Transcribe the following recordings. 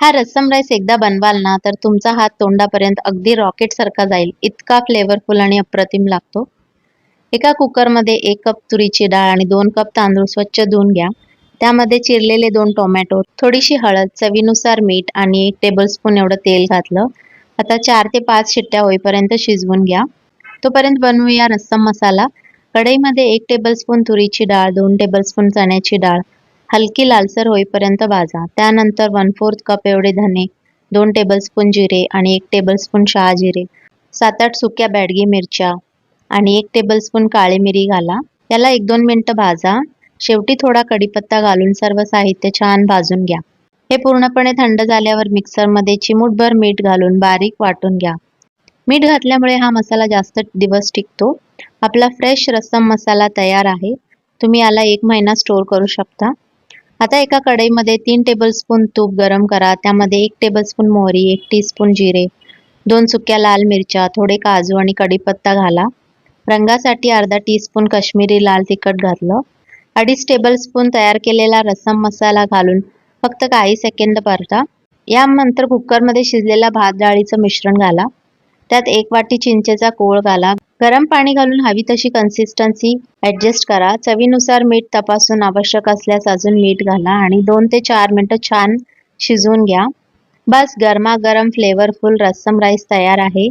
हा रस्सम राईस एकदा बनवाल ना तर तुमचा हात तोंडापर्यंत अगदी रॉकेट सारखा जाईल, इतका फ्लेवरफुल आणि अप्रतिम लागतो। एका कुकरमध्ये 1 कप तुरीची डाळ आणि 2 कप तांदूळ स्वच्छ धुवून घ्या। त्यामध्ये चिरलेले 2 टोमॅटो, थोडीशी हळद, चवीनुसार मीठ आणि 1 टेबलस्पून एवढं तेल घातलं। आता 4 ते 5 शिट्ट्या होईपर्यंत शिजवून घ्या। तोपर्यंत बनवूया रस्सम मसाला। कढईमध्ये 1 टेबलस्पून तुरीची डाळ, 2 टेबलस्पून चण्याची डाळ हलकी लालसर होईपर्यंत भाजा। त्यानंतर 1/4 कप एवढे धने, 2 टेबलस्पून जिरे आणि 1 टेबलस्पून शहाजिरे, 7-8 सुक्या बॅडगी मिरच्या आणि 1 टेबलस्पून काळी मिरी घाला। याला 1-2 मिनिटं भाजा। शेवटी थोडा कढीपत्ता घालून सर्व साहित्य छान भाजून घ्या। हे पूर्णपणे थंड झाल्यावर मिक्सरमध्ये चिमूटभर मीठ घालून बारीक वाटून घ्या। मीठ घातल्यामुळे हा मसाला जास्त दिवस टिकतो। आपला फ्रेश रस्सम मसाला तयार आहे। तुम्ही याला 1 महिना स्टोर करू शकता। आता एका कढईमध्ये 3 टेबलस्पून तूप गरम करा। त्यामध्ये 1 टेबलस्पून मोहरी, 1 टीस्पून जिरे, 2 सुक्या लाल मिरच्या, थोडे काजू आणि कढीपत्ता घाला। रंगासाठी अर्धा टीस्पून काश्मीरी लाल तिखट घातलं। 2.5 टेबलस्पून तयार केलेला रस्सम मसाला घालून फक्त काही सेकंद परता। यानंतर कुकरमध्ये शिजलेला भात डाळीचं मिश्रण घाला। त्यात 1 वाटी चिंचेचा कोळ घाला। गरम पाणी घालून हवी तशी कन्सिस्टन्सी ॲडजस्ट करा। चवीनुसार मीठ तपासून आवश्यक असल्यास अजून मीठ घाला आणि 2 ते 4 मिनिटं छान शिजवून घ्या। बस, गरमागरम फ्लेवरफुल रस्सम राईस तयार आहे।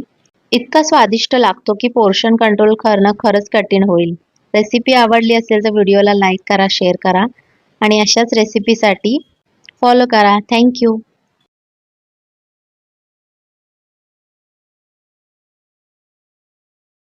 इतका स्वादिष्ट लागतो की पोर्शन कंट्रोल करणं खरंच कठीण होईल। रेसिपी आवडली असेल तर व्हिडिओला लाईक करा, शेअर करा आणि अशाच रेसिपीसाठी फॉलो करा। थँक्यू।